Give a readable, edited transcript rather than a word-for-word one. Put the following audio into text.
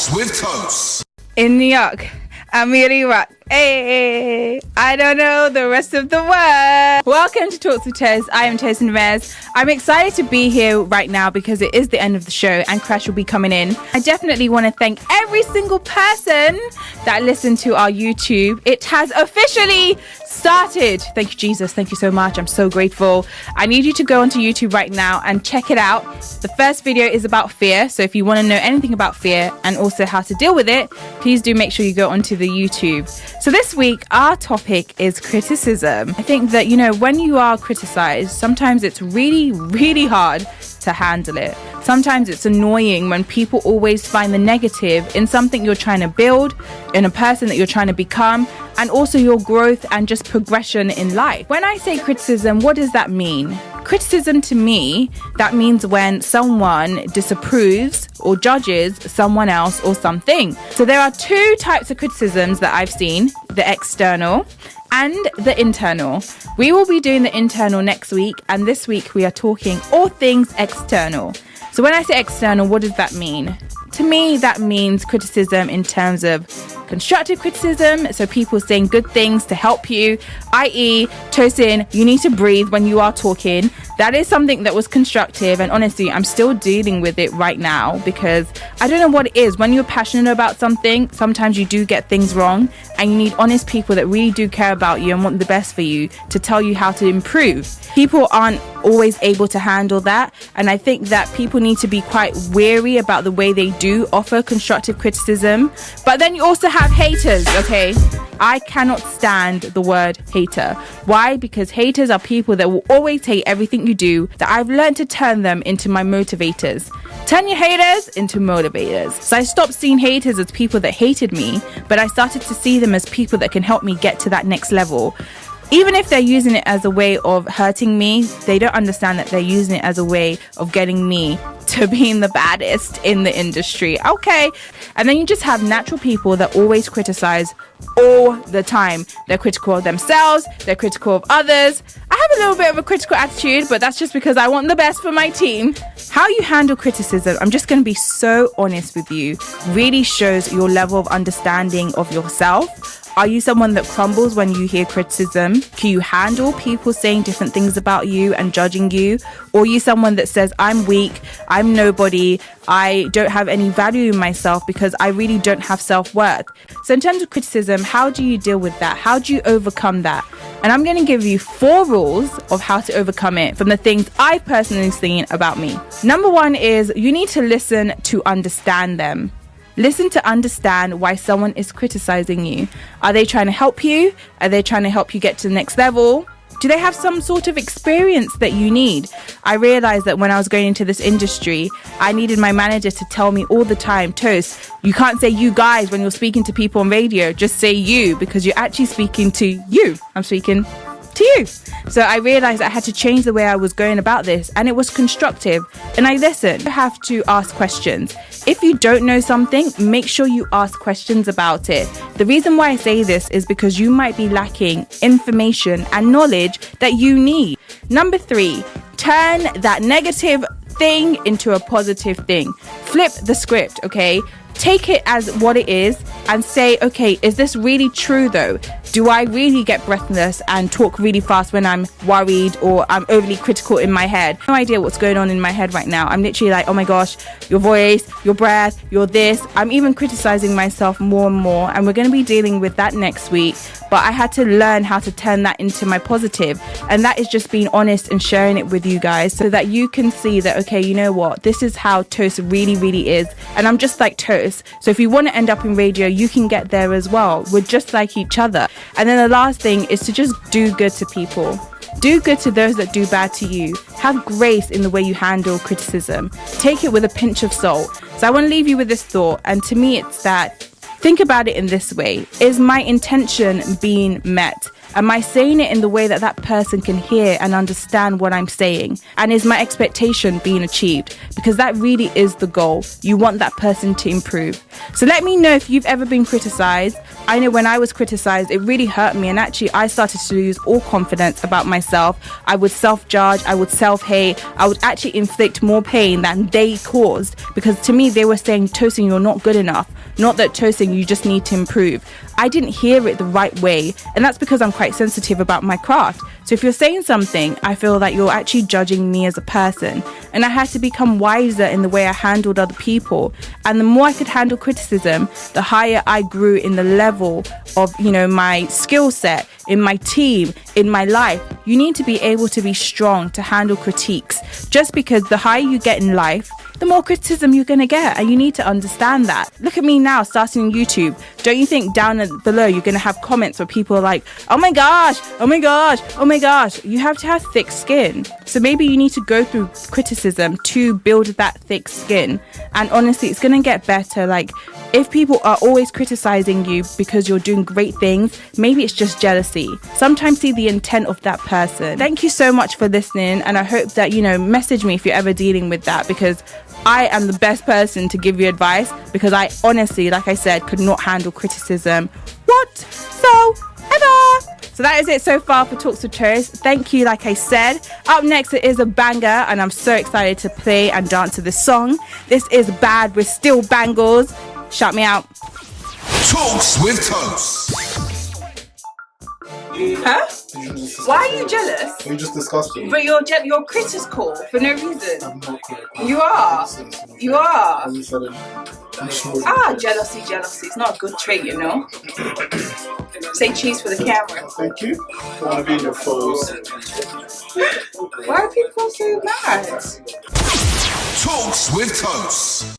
Talks with Tos. In New York, Amiri Rock. Hey, I don't know the rest of the word. Welcome to Talks With Tos. I am Tosin Dimez. I'm excited to be here right now because it is the end of the show and Crash will be coming in. I definitely want to thank every single person that listened to our YouTube. It has officially started. Thank you, Jesus. Thank you so much. I'm so grateful. I need you to go onto YouTube right now and check it out. The first video is about fear. So if you want to know anything about fear and also how to deal with it, please do make sure you go onto the YouTube. So this week, our topic is criticism. I think that, when you are criticized, sometimes it's really, really hard to handle it. Sometimes it's annoying when people always find the negative in something you're trying to build, in a person that you're trying to become, and also your growth and just progression in life. When I say criticism, what does that mean? Criticism to me, that means when someone disapproves or judges someone else or something. So there are two types of criticisms that I've seen, the external and the internal. We will be doing the internal next week, and this week we are talking all things external. So when I say external, what does that mean? To me, that means criticism in terms of constructive criticism, so people saying good things to help you, i.e. Tosin, you need to breathe when you are talking. That is something that was constructive, and honestly, I'm still dealing with it right now because I don't know what it is. When you're passionate about something, sometimes you do get things wrong, and you need honest people that really do care about you and want the best for you to tell you how to improve. People aren't always able to handle that, and I think that people need to be quite wary about the way they do offer constructive criticism. But then you also have haters, okay? I cannot stand the word hater. Why? Because haters are people that will always hate everything you do, that I've learned to turn them into my motivators. Turn your haters into motivators. So I stopped seeing haters as people that hated me, but I started to see them as people that can help me get to that next level. Even if they're using it as a way of hurting me, they don't understand that they're using it as a way of getting me to being the baddest in the industry. Okay. And then you just have natural people that always criticize all the time. They're critical of themselves. They're critical of others. I have a little bit of a critical attitude, but that's just because I want the best for my team. How you handle criticism, I'm just going to be so honest with you, really shows your level of understanding of yourself. Are you someone that crumbles when you hear criticism? Can you handle people saying different things about you and judging you? Or are you someone that says, I'm weak, I'm nobody, I don't have any value in myself because I really don't have self-worth? So in terms of criticism, how do you deal with that? How do you overcome that? And I'm going to give you 4 rules of how to overcome it from the things I've personally seen about me. Number 1 is you need to listen to understand them. Listen to understand why someone is criticizing you. Are they trying to help you? Are they trying to help you get to the next level? Do they have some sort of experience that you need? I realized that when I was going into this industry, I needed my manager to tell me all the time, Tos, you can't say you guys when you're speaking to people on radio. Just say you, because you're actually speaking to you. I'm speaking to you. So I realized I had to change the way I was going about this, and it was constructive, and I listened. You have to ask questions. If you don't know something, make sure you ask questions about it. The reason why I say this is because you might be lacking information and knowledge that you need. Number 3, turn that negative thing into a positive thing. Flip the script, okay? Take it as what it is and say, okay, is this really true though? Do I really get breathless and talk really fast when I'm worried or I'm overly critical in my head? No idea what's going on in my head right now. I'm literally like, oh my gosh, your voice, your breath, your this. I'm even criticizing myself more and more, and we're going to be dealing with that next week. But I had to learn how to turn that into my positive, and that is just being honest and sharing it with you guys so that you can see that, okay, you know what, this is how Tos really, really is, and I'm just like Tos. So if you want to end up in radio, you can get there as well. We're just like each other. And then the last thing is to just do good to people. Do good to those that do bad to you. Have grace in the way you handle criticism. Take it with a pinch of salt. So I want to leave you with this thought, and to me it's that Think about it in this way. Is my intention being met? Am I saying it in the way that that person can hear and understand what I'm saying? And is my expectation being achieved? Because that really is the goal. You want that person to improve. So let me know if you've ever been criticized. I know when I was criticized, it really hurt me. And actually, I started to lose all confidence about myself. I would self-judge. I would self-hate. I would actually inflict more pain than they caused. Because to me, they were saying, Tosin, you're not good enough. Not that, Tosin, you just need to improve. I didn't hear it the right way. And that's because I'm quite sensitive about my craft. So if you're saying something, I feel that you're actually judging me as a person. And I had to become wiser in the way I handled other people. And the more I could handle criticism, the higher I grew in the level of, my skill set, in my team, in my life. You need to be able to be strong to handle critiques. Just because the higher you get in life, the more criticism you're going to get. And you need to understand that. Look at me now, starting on YouTube. Don't you think down below you're going to have comments where people are like, oh my gosh, oh my gosh, oh my gosh. You have to have thick skin. So maybe you need to go through criticism to build that thick skin. And honestly, it's going to get better. Like, if people are always criticizing you because you're doing great things, maybe it's just jealousy. Sometimes see the intent of that person. Thank you so much for listening. And I hope that, message me if you're ever dealing with that, because I am the best person to give you advice, because I honestly, like I said, could not handle criticism whatsoever. So that is it so far for Talks with Tos. Thank you, like I said. Up next, it is a banger, and I'm so excited to play and dance to this song. This is Bad with Still Bangles. Shout me out. Talks with Tos. Huh? Why are you jealous? We just discussed it. But you're critical for no reason. I'm not critical. You are. You are. I'm sure. Jealousy. It's not a good trait, Say cheese for the camera. Thank you. I want to be in your photos. Why are people so mad? Talks with Tos.